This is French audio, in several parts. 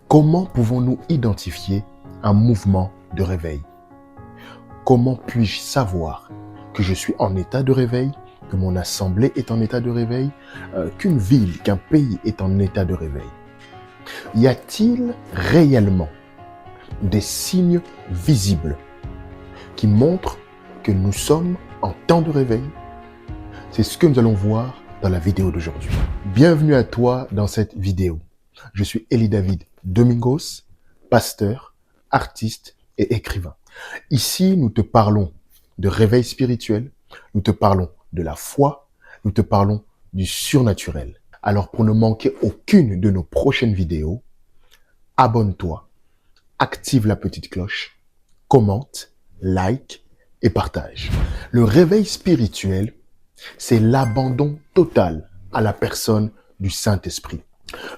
Comment pouvons-nous identifier un mouvement de réveil? Comment puis-je savoir que je suis en état de réveil, que mon assemblée est en état de réveil, qu'une ville, qu'un pays est en état de réveil? Y a-t-il réellement des signes visibles qui montrent que nous sommes en temps de réveil? C'est ce que nous allons voir dans la vidéo d'aujourd'hui. Bienvenue à toi dans cette vidéo. Je suis Eli David Domingos, pasteur, artiste et écrivain. Ici, nous te parlons de réveil spirituel, nous te parlons de la foi, nous te parlons du surnaturel. Alors pour ne manquer aucune de nos prochaines vidéos, abonne-toi, active la petite cloche, commente, like et partage. Le réveil spirituel, c'est l'abandon total à la personne du Saint-Esprit.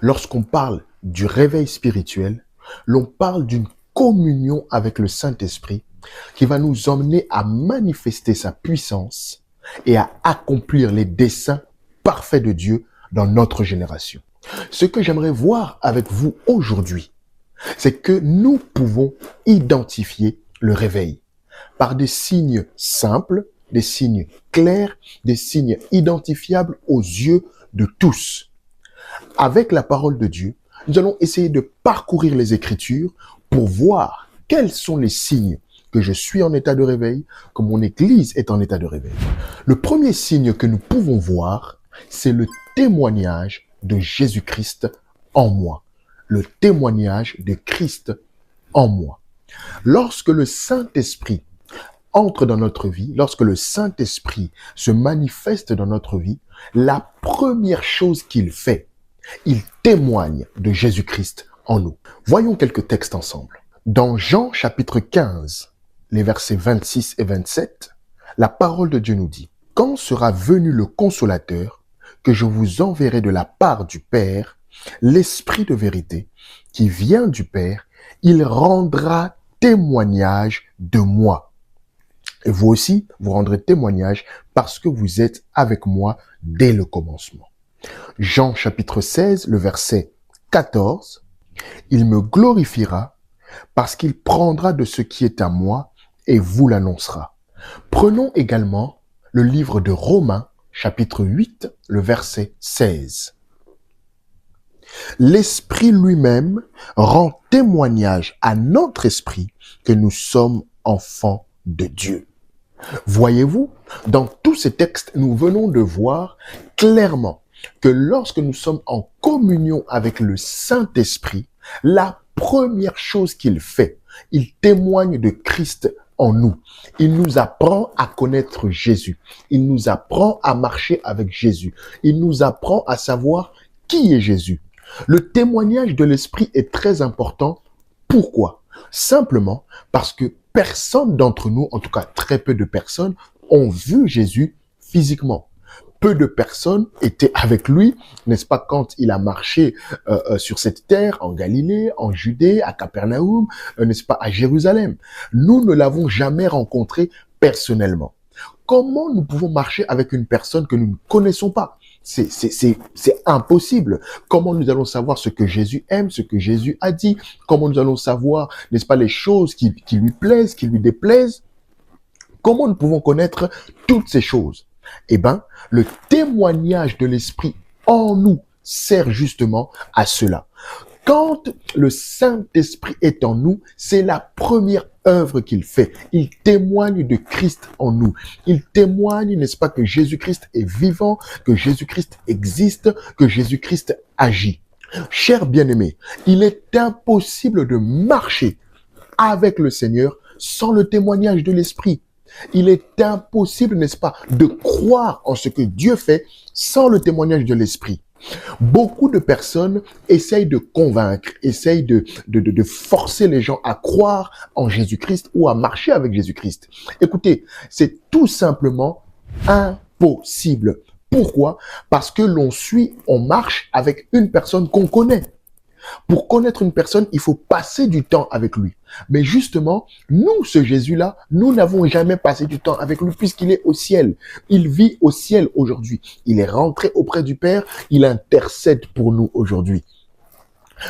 Lorsqu'on parle du réveil spirituel, l'on parle d'une communion avec le Saint-Esprit qui va nous emmener à manifester sa puissance et à accomplir les desseins parfaits de Dieu dans notre génération. Ce que j'aimerais voir avec vous aujourd'hui, c'est que nous pouvons identifier le réveil par des signes simples, des signes clairs, des signes identifiables aux yeux de tous. Avec la parole de Dieu, nous allons essayer de parcourir les Écritures pour voir quels sont les signes que je suis en état de réveil, que mon Église est en état de réveil. Le premier signe que nous pouvons voir, c'est le témoignage de Jésus-Christ en moi. Le témoignage de Christ en moi. Lorsque le Saint-Esprit entre dans notre vie, lorsque le Saint-Esprit se manifeste dans notre vie, la première chose qu'il fait, il témoigne de Jésus-Christ en nous. Voyons quelques textes ensemble. Dans Jean chapitre 15, les versets 26 et 27, la parole de Dieu nous dit « Quand sera venu le Consolateur, que je vous enverrai de la part du Père, l'Esprit de vérité, qui vient du Père, il rendra témoignage de moi. Et vous aussi, vous rendrez témoignage parce que vous êtes avec moi dès le commencement. » Jean chapitre 16, le verset 14, « Il me glorifiera parce qu'il prendra de ce qui est à moi et vous l'annoncera. » Prenons également le livre de Romains, chapitre 8, le verset 16. « L'Esprit lui-même rend témoignage à notre esprit que nous sommes enfants de Dieu. » Voyez-vous, dans tous ces textes, nous venons de voir clairement que lorsque nous sommes en communion avec le Saint-Esprit, la première chose qu'il fait, il témoigne de Christ en nous. Il nous apprend à connaître Jésus. Il nous apprend à marcher avec Jésus. Il nous apprend à savoir qui est Jésus. Le témoignage de l'Esprit est très important. Pourquoi? Simplement parce que personne d'entre nous, en tout cas très peu de personnes, ont vu Jésus physiquement. Peu de personnes étaient avec lui, n'est-ce pas, quand il a marché sur cette terre, en Galilée, en Judée, à Capernaum, n'est-ce pas, à Jérusalem. Nous ne l'avons jamais rencontré personnellement. Comment nous pouvons marcher avec une personne que nous ne connaissons pas? C'est impossible. Comment nous allons savoir ce que Jésus aime, ce que Jésus a dit? Comment nous allons savoir, n'est-ce pas, les choses qui lui plaisent, qui lui déplaisent? Comment nous pouvons connaître toutes ces choses? Eh bien, le témoignage de l'Esprit en nous sert justement à cela. Quand le Saint-Esprit est en nous, c'est la première œuvre qu'il fait. Il témoigne de Christ en nous. Il témoigne, n'est-ce pas, que Jésus-Christ est vivant, que Jésus-Christ existe, que Jésus-Christ agit. Chers bien-aimés, il est impossible de marcher avec le Seigneur sans le témoignage de l'Esprit. Il est impossible, n'est-ce pas, de croire en ce que Dieu fait sans le témoignage de l'Esprit. Beaucoup de personnes essayent de convaincre, essayent de forcer les gens à croire en Jésus-Christ ou à marcher avec Jésus-Christ. Écoutez, c'est tout simplement impossible. Pourquoi? Parce que on marche avec une personne qu'on connaît. Pour connaître une personne, il faut passer du temps avec lui. Mais justement, nous, ce Jésus-là, nous n'avons jamais passé du temps avec lui puisqu'il est au ciel. Il vit au ciel aujourd'hui. Il est rentré auprès du Père. Il intercède pour nous aujourd'hui.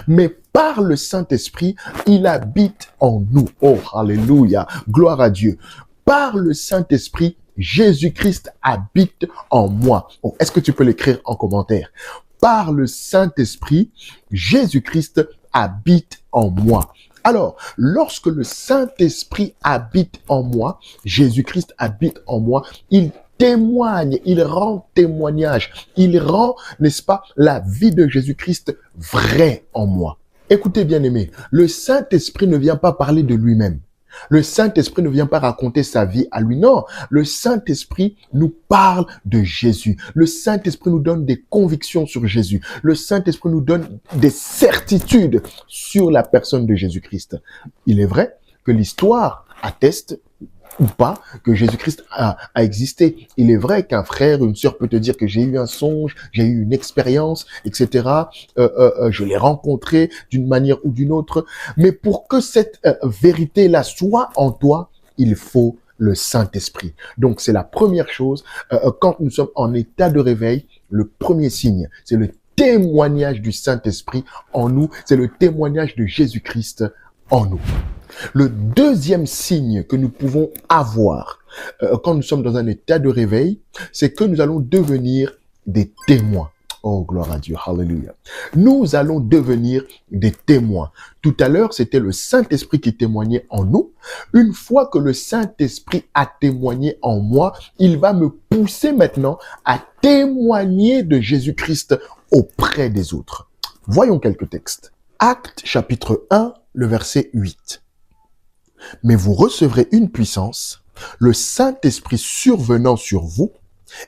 Mais par le Saint-Esprit, il habite en nous. Oh, alléluia, gloire à Dieu. Par le Saint-Esprit, Jésus-Christ habite en moi. Oh, est-ce que tu peux l'écrire en commentaire? Par le Saint-Esprit, Jésus-Christ habite en moi. Alors, lorsque le Saint-Esprit habite en moi, Jésus-Christ habite en moi, il témoigne, il rend témoignage, il rend, n'est-ce pas, la vie de Jésus-Christ vraie en moi. Écoutez bien aimé, le Saint-Esprit ne vient pas parler de lui-même. Le Saint-Esprit ne vient pas raconter sa vie à lui, non. Le Saint-Esprit nous parle de Jésus. Le Saint-Esprit nous donne des convictions sur Jésus. Le Saint-Esprit nous donne des certitudes sur la personne de Jésus-Christ. Il est vrai que l'histoire atteste ou pas que Jésus-Christ a existé. Il est vrai qu'un frère, une sœur peut te dire que j'ai eu un songe, j'ai eu une expérience, etc. Je l'ai rencontré d'une manière ou d'une autre. Mais pour que cette vérité-là soit en toi, il faut le Saint-Esprit. Donc, c'est la première chose. Quand nous sommes en état de réveil, le premier signe, c'est le témoignage du Saint-Esprit en nous. C'est le témoignage de Jésus-Christ en nous. Le deuxième signe que nous pouvons avoir quand nous sommes dans un état de réveil, c'est que nous allons devenir des témoins. Oh, gloire à Dieu, hallelujah. Nous allons devenir des témoins. Tout à l'heure, c'était le Saint-Esprit qui témoignait en nous. Une fois que le Saint-Esprit a témoigné en moi, il va me pousser maintenant à témoigner de Jésus-Christ auprès des autres. Voyons quelques textes. Actes chapitre 1, le verset 8. Mais vous recevrez une puissance, le Saint-Esprit survenant sur vous,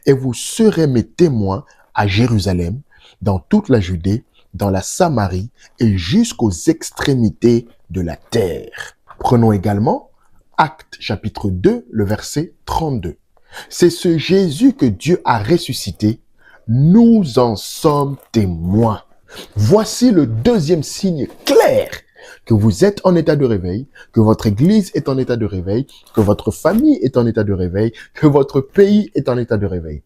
et vous serez mes témoins à Jérusalem, dans toute la Judée, dans la Samarie et jusqu'aux extrémités de la terre. Prenons également Actes chapitre 2, le verset 32. C'est ce Jésus que Dieu a ressuscité, nous en sommes témoins. Voici le deuxième signe clair que vous êtes en état de réveil, que votre église est en état de réveil, que votre famille est en état de réveil, que votre pays est en état de réveil.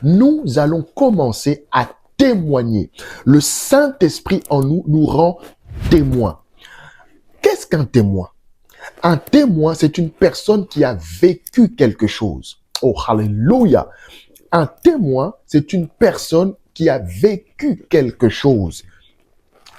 Nous allons commencer à témoigner. Le Saint-Esprit en nous nous rend témoins. Qu'est-ce qu'un témoin? Un témoin, c'est une personne qui a vécu quelque chose. Oh, alléluia! Un témoin, c'est une personne qui a vécu quelque chose.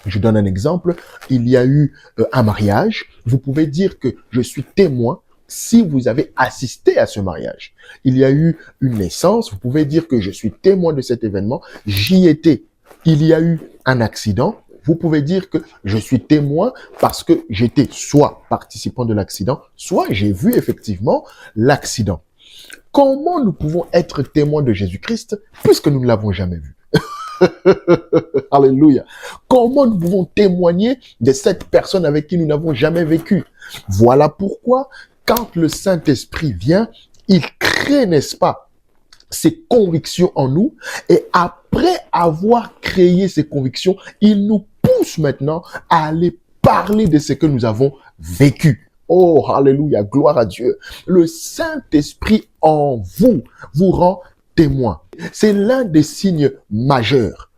Je donne un exemple. Il y a eu un mariage. Vous pouvez dire que je suis témoin si vous avez assisté à ce mariage. Il y a eu une naissance. Vous pouvez dire que je suis témoin de cet événement. J'y étais. Il y a eu un accident. Vous pouvez dire que je suis témoin parce que j'étais soit participant de l'accident, soit j'ai vu effectivement l'accident. Comment nous pouvons être témoins de Jésus-Christ puisque nous ne l'avons jamais vu? Alléluia. Comment nous pouvons témoigner de cette personne avec qui nous n'avons jamais vécu? Voilà pourquoi, quand le Saint-Esprit vient, il crée, n'est-ce pas, ces convictions en nous. Et après avoir créé ces convictions, il nous pousse maintenant à aller parler de ce que nous avons vécu. Oh, alléluia, gloire à Dieu. Le Saint-Esprit en vous vous rend témoin. C'est l'un des signes majeurs.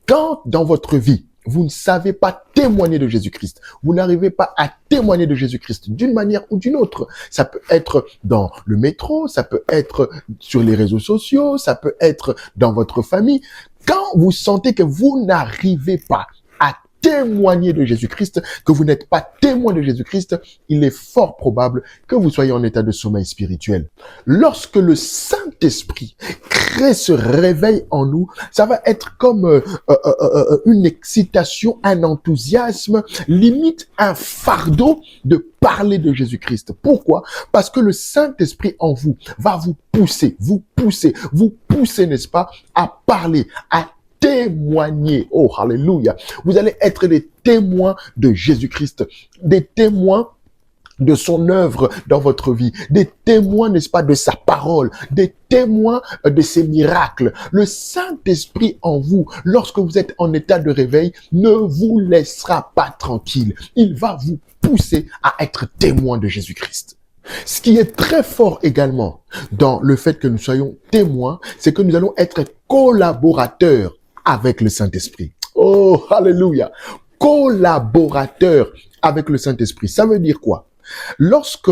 Quand dans votre vie, vous ne savez pas témoigner de Jésus-Christ, vous n'arrivez pas à témoigner de Jésus-Christ d'une manière ou d'une autre. Ça peut être dans le métro, ça peut être sur les réseaux sociaux, ça peut être dans votre famille. Quand vous sentez que vous n'arrivez pas à témoigner de Jésus-Christ, que vous n'êtes pas témoin de Jésus-Christ, il est fort probable que vous soyez en état de sommeil spirituel. Lorsque le Saint-Esprit crée ce réveil en nous, ça va être comme une excitation, un enthousiasme, limite un fardeau de parler de Jésus-Christ. Pourquoi? Parce que le Saint-Esprit en vous va vous pousser, n'est-ce pas, à parler, à témoigner. Oh, alléluia. Vous allez être des témoins de Jésus-Christ, des témoins de son œuvre dans votre vie, des témoins, n'est-ce pas, de sa parole, des témoins de ses miracles. Le Saint-Esprit en vous, lorsque vous êtes en état de réveil, ne vous laissera pas tranquille. Il va vous pousser à être témoin de Jésus-Christ. Ce qui est très fort également dans le fait que nous soyons témoins, c'est que nous allons être collaborateurs avec le Saint-Esprit. Oh, alléluia! collaborateurs avec le Saint-Esprit. Ça veut dire quoi? Lorsque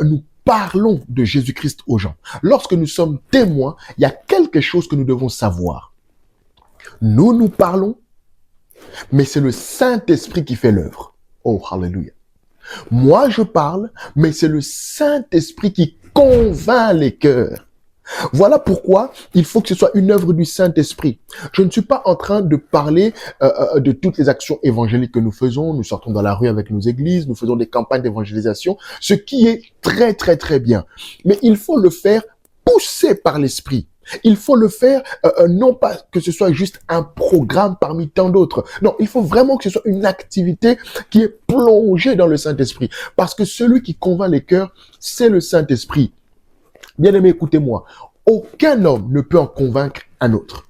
nous parlons de Jésus-Christ aux gens, lorsque nous sommes témoins, il y a quelque chose que nous devons savoir. Nous parlons, mais c'est le Saint-Esprit qui fait l'œuvre. Oh, hallelujah. Moi, je parle, mais c'est le Saint-Esprit qui convainc les cœurs. Voilà pourquoi il faut que ce soit une œuvre du Saint-Esprit. Je ne suis pas en train de parler de toutes les actions évangéliques que nous faisons. Nous sortons dans la rue avec nos églises, nous faisons des campagnes d'évangélisation, ce qui est très, très, très bien. Mais il faut le faire poussé par l'Esprit. Il faut le faire, non pas que ce soit juste un programme parmi tant d'autres. Non, il faut vraiment que ce soit une activité qui est plongée dans le Saint-Esprit. Parce que celui qui convainc les cœurs, c'est le Saint-Esprit. Bien-aimé, écoutez-moi. Aucun homme ne peut en convaincre un autre.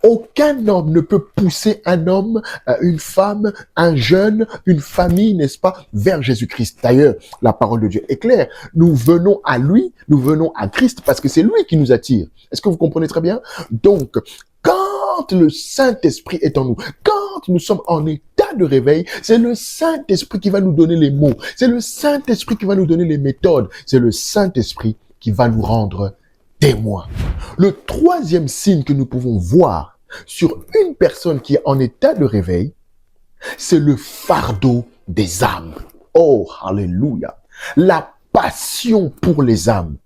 Aucun homme ne peut pousser un homme, une femme, un jeune, une famille, n'est-ce pas, vers Jésus-Christ. D'ailleurs, la parole de Dieu est claire. Nous venons à lui, nous venons à Christ parce que c'est lui qui nous attire. Est-ce que vous comprenez très bien? Donc, quand le Saint-Esprit est en nous, quand nous sommes en état de réveil, c'est le Saint-Esprit qui va nous donner les mots. C'est le Saint-Esprit qui va nous donner les méthodes. C'est le Saint-Esprit qui va nous rendre témoins. Le troisième signe que nous pouvons voir sur une personne qui est en état de réveil, c'est le fardeau des âmes. Oh, alléluia. La passion pour les âmes.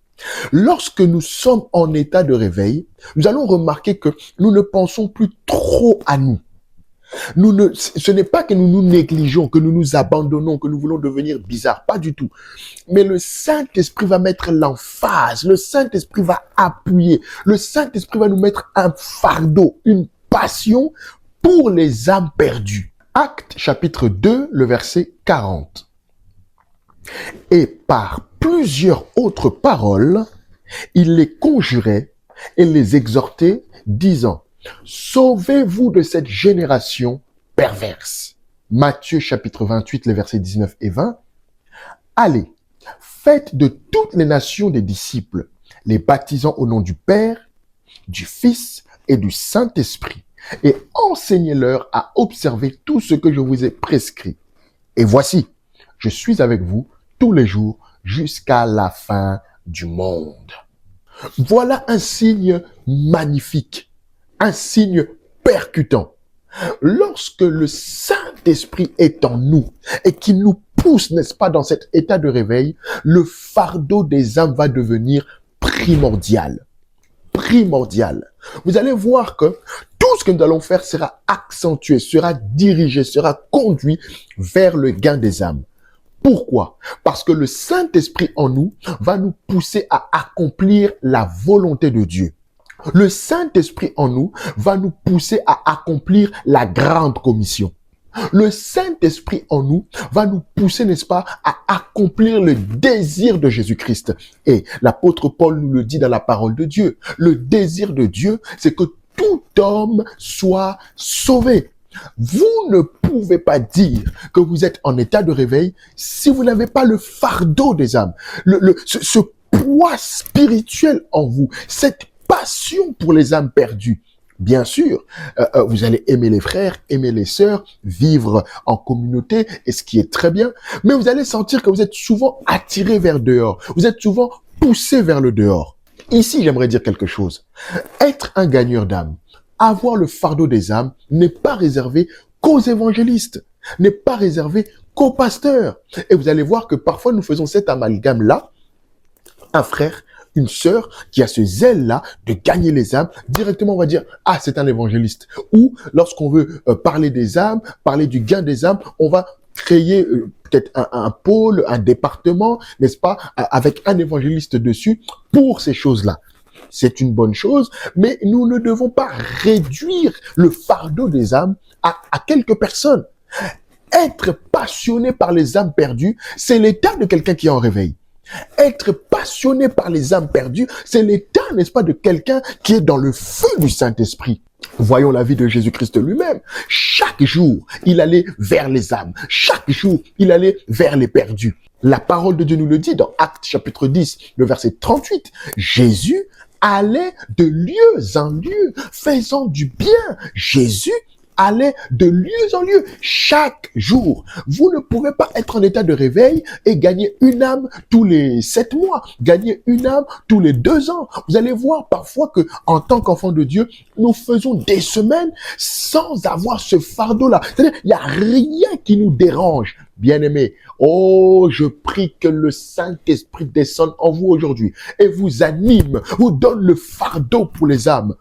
Lorsque nous sommes en état de réveil, nous allons remarquer que nous ne pensons plus trop à nous. Ce n'est pas que nous nous négligeons, que nous nous abandonnons, que nous voulons devenir bizarres, pas du tout. Mais le Saint-Esprit va mettre l'emphase, le Saint-Esprit va appuyer, le Saint-Esprit va nous mettre un fardeau, une passion pour les âmes perdues. Actes chapitre 2, le verset 40. Et par plusieurs autres paroles, il les conjurait et les exhortait, disant: sauvez-vous de cette génération perverse. Matthieu chapitre 28, les versets 19 et 20. Allez, faites de toutes les nations des disciples, les baptisant au nom du Père, du Fils et du Saint-Esprit, et enseignez-leur à observer tout ce que je vous ai prescrit. Et voici, je suis avec vous tous les jours jusqu'à la fin du monde. Voilà un signe magnifique. Un signe percutant. Lorsque le Saint-Esprit est en nous et qu'il nous pousse, n'est-ce pas, dans cet état de réveil, le fardeau des âmes va devenir primordial. Primordial. Vous allez voir que tout ce que nous allons faire sera accentué, sera dirigé, sera conduit vers le gain des âmes. Pourquoi? Parce que le Saint-Esprit en nous va nous pousser à accomplir la volonté de Dieu. Le Saint-Esprit en nous va nous pousser à accomplir la grande commission. Le Saint-Esprit en nous va nous pousser, n'est-ce pas, à accomplir le désir de Jésus-Christ. Et l'apôtre Paul nous le dit dans la parole de Dieu. Le désir de Dieu, c'est que tout homme soit sauvé. Vous ne pouvez pas dire que vous êtes en état de réveil si vous n'avez pas le fardeau des âmes, ce poids spirituel en vous, cette passion pour les âmes perdues. Bien sûr, vous allez aimer les frères, aimer les sœurs, vivre en communauté, et ce qui est très bien, mais vous allez sentir que vous êtes souvent attiré vers dehors, vous êtes souvent poussé vers le dehors. Ici, j'aimerais dire quelque chose. Être un gagneur d'âmes, avoir le fardeau des âmes n'est pas réservé qu'aux évangélistes, n'est pas réservé qu'aux pasteurs. Et vous allez voir que parfois nous faisons cet amalgame-là, un frère, une sœur qui a ce zèle-là de gagner les âmes, directement on va dire « Ah, c'est un évangéliste ». Ou lorsqu'on veut parler des âmes, parler du gain des âmes, on va créer peut-être un pôle, un département, n'est-ce pas, avec un évangéliste dessus pour ces choses-là. C'est une bonne chose, mais nous ne devons pas réduire le fardeau des âmes à quelques personnes. Être passionné par les âmes perdues, c'est l'état de quelqu'un qui est en réveil. Être passionné par les âmes perdues, c'est l'état, n'est-ce pas, de quelqu'un qui est dans le feu du Saint-Esprit. Voyons la vie de Jésus-Christ lui-même. Chaque jour, il allait vers les âmes. Chaque jour, il allait vers les perdus. La parole de Dieu nous le dit dans Actes chapitre 10, le verset 38. Jésus allait de lieu en lieu, faisant du bien. Jésus allez de lieu en lieu chaque jour. Vous ne pouvez pas être en état de réveil et gagner une âme tous les 7 mois, gagner une âme tous les 2 ans. Vous allez voir parfois que, en tant qu'enfant de Dieu, nous faisons des semaines sans avoir ce fardeau-là. C'est-à-dire, il n'y a rien qui nous dérange. Bien-aimés, oh, je prie que le Saint-Esprit descende en vous aujourd'hui et vous anime, vous donne le fardeau pour les âmes.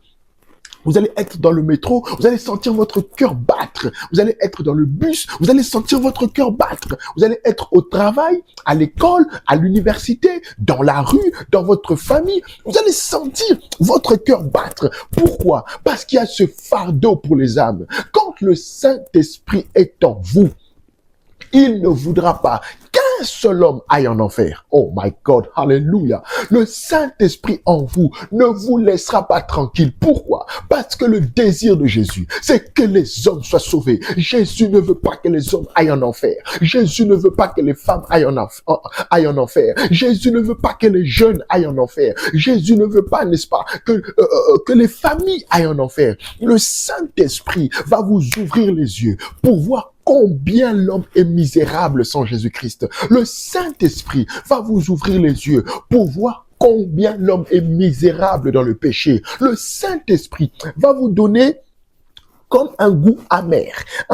Vous allez être dans le métro, vous allez sentir votre cœur battre. Vous allez être dans le bus, vous allez sentir votre cœur battre. Vous allez être au travail, à l'école, à l'université, dans la rue, dans votre famille. Vous allez sentir votre cœur battre. Pourquoi? Parce qu'il y a ce fardeau pour les âmes. Quand le Saint-Esprit est en vous, il ne voudra pas qu'un seul homme aille en enfer. Oh my God, hallelujah. Le Saint-Esprit en vous ne vous laissera pas tranquille. Pourquoi? Parce que le désir de Jésus, c'est que les hommes soient sauvés. Jésus ne veut pas que les hommes aillent en enfer. Jésus ne veut pas que les femmes aillent en enfer. Jésus ne veut pas que les jeunes aillent en enfer. Jésus ne veut pas, n'est-ce pas, que les familles aillent en enfer. Le Saint-Esprit va vous ouvrir les yeux pour voir combien l'homme est misérable sans Jésus-Christ. Le Saint-Esprit va vous ouvrir les yeux pour voir combien l'homme est misérable dans le péché. Le Saint-Esprit va vous donner comme un goût amer.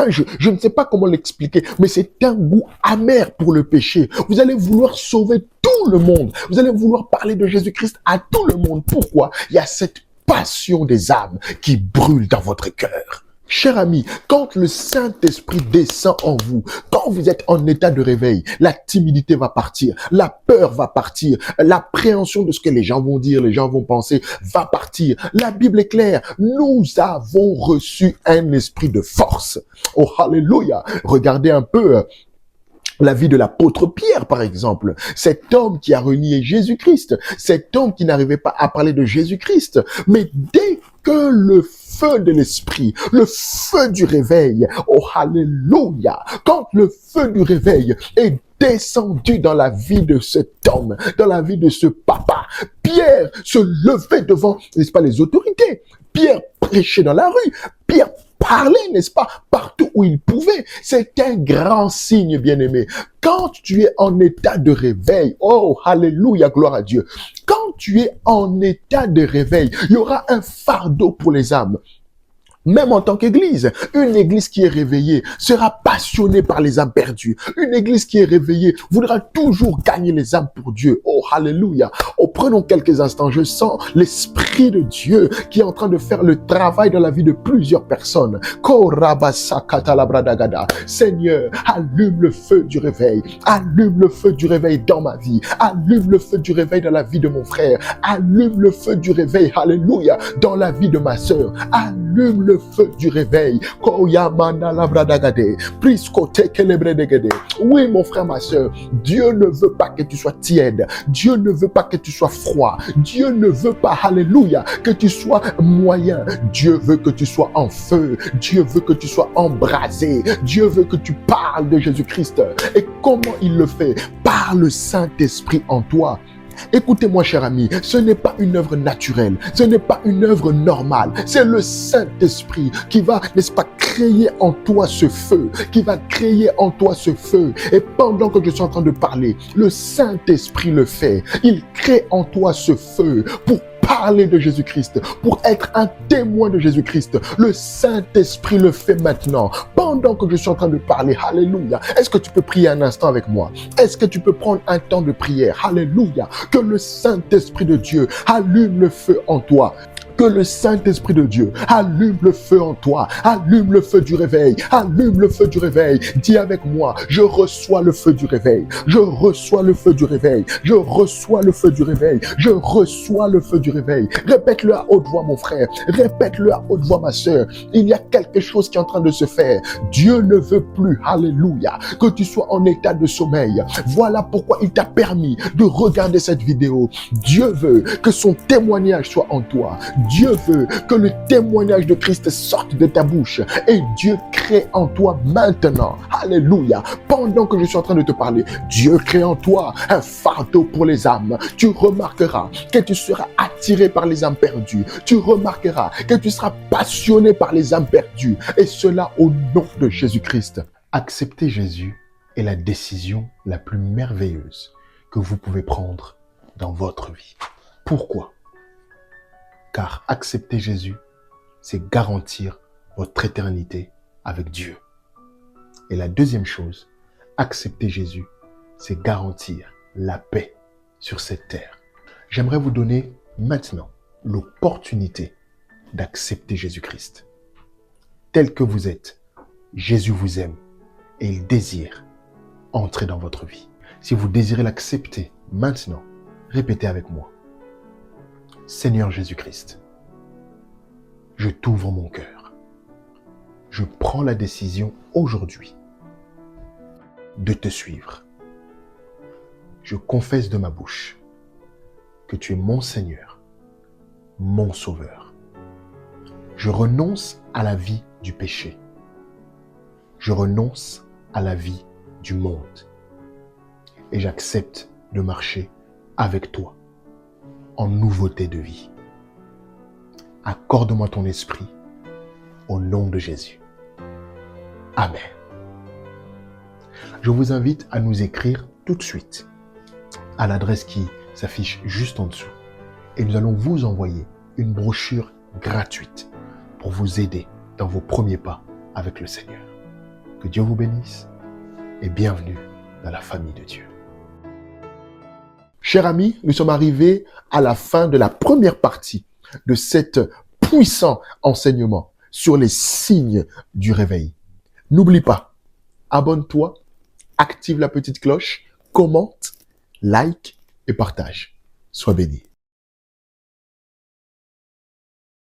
Je ne sais pas comment l'expliquer, mais c'est un goût amer pour le péché. Vous allez vouloir sauver tout le monde. Vous allez vouloir parler de Jésus-Christ à tout le monde. Pourquoi? Il y a cette passion des âmes qui brûle dans votre cœur. Cher ami, quand le Saint-Esprit descend en vous, quand vous êtes en état de réveil, la timidité va partir, la peur va partir, l'appréhension de ce que les gens vont dire, les gens vont penser, va partir. La Bible est claire, nous avons reçu un esprit de force. Oh, alléluia! Regardez un peu la vie de l'apôtre Pierre, par exemple. Cet homme qui a renié Jésus-Christ, cet homme qui n'arrivait pas à parler de Jésus-Christ, mais dès que le feu de l'esprit, le feu du réveil, oh alléluia, quand le feu du réveil est descendu dans la vie de cet homme, dans la vie de ce papa, Pierre se levait devant, n'est-ce pas, les autorités. Pierre prêchait dans la rue. Pierre parlait, n'est-ce pas, partout où il pouvait. C'est un grand signe, bien-aimé. Quand tu es en état de réveil, oh, alléluia, gloire à Dieu. Quand tu es en état de réveil, il y aura un fardeau pour les âmes. Même en tant qu'église, une église qui est réveillée sera passionnée par les âmes perdues. Une église qui est réveillée voudra toujours gagner les âmes pour Dieu. Oh, alléluia. Oh, prenons quelques instants. Je sens l'Esprit de Dieu qui est en train de faire le travail dans la vie de plusieurs personnes. Seigneur, allume le feu du réveil. Allume le feu du réveil dans ma vie. Allume le feu du réveil dans la vie de mon frère. Allume le feu du réveil, alléluia, dans la vie de ma sœur. Allume le feu du réveil. Oui, mon frère, ma soeur, Dieu ne veut pas que tu sois tiède. Dieu ne veut pas que tu sois froid. Dieu ne veut pas, alléluia, que tu sois moyen. Dieu veut que tu sois en feu. Dieu veut que tu sois embrasé. Dieu veut que tu parles de Jésus-Christ. Et comment il le fait? Par le Saint-Esprit en toi. Écoutez-moi, cher ami, ce n'est pas une œuvre naturelle, ce n'est pas une œuvre normale, c'est le Saint-Esprit qui va, n'est-ce pas, créer en toi ce feu, qui va créer en toi ce feu. Et pendant que je suis en train de parler, le Saint-Esprit le fait. Il crée en toi ce feu pour parler de Jésus-Christ, pour être un témoin de Jésus-Christ. Le Saint-Esprit le fait maintenant, pendant que je suis en train de parler. Alléluia. Est-ce que tu peux prier un instant avec moi? Est-ce que tu peux prendre un temps de prière? Alléluia. Que le Saint-Esprit de Dieu allume le feu en toi. Que le Saint-Esprit de Dieu allume le feu en toi, allume le feu du réveil, allume le feu du réveil. Dis avec moi, je reçois le feu du réveil, je reçois le feu du réveil, je reçois le feu du réveil, je reçois le feu du réveil. Répète-le à haute voix, mon frère, répète-le à haute voix, ma sœur. Il y a quelque chose qui est en train de se faire. Dieu ne veut plus, alléluia, que tu sois en état de sommeil. Voilà pourquoi il t'a permis de regarder cette vidéo. Dieu veut que son témoignage soit en toi. Dieu veut que le témoignage de Christ sorte de ta bouche. Et Dieu crée en toi maintenant. Alléluia. Pendant que je suis en train de te parler, Dieu crée en toi un fardeau pour les âmes. Tu remarqueras que tu seras attiré par les âmes perdues. Tu remarqueras que tu seras passionné par les âmes perdues. Et cela au nom de Jésus-Christ. Accepter Jésus est la décision la plus merveilleuse que vous pouvez prendre dans votre vie. Pourquoi? Car accepter Jésus, c'est garantir votre éternité avec Dieu. Et la deuxième chose, accepter Jésus, c'est garantir la paix sur cette terre. J'aimerais vous donner maintenant l'opportunité d'accepter Jésus-Christ. Tel que vous êtes, Jésus vous aime et il désire entrer dans votre vie. Si vous désirez l'accepter maintenant, répétez avec moi. Seigneur Jésus-Christ, je t'ouvre mon cœur. Je prends la décision aujourd'hui de te suivre. Je confesse de ma bouche que tu es mon Seigneur, mon Sauveur. Je renonce à la vie du péché. Je renonce à la vie du monde. Et j'accepte de marcher avec toi en nouveauté de vie. Accorde-moi ton esprit au nom de Jésus. Amen. Je vous invite à nous écrire tout de suite à l'adresse qui s'affiche juste en dessous. Et nous allons vous envoyer une brochure gratuite pour vous aider dans vos premiers pas avec le Seigneur. Que Dieu vous bénisse et bienvenue dans la famille de Dieu. Chers amis, nous sommes arrivés à la fin de la première partie de cet puissant enseignement sur les signes du réveil. N'oublie pas, abonne-toi, active la petite cloche, commente, like et partage. Sois béni.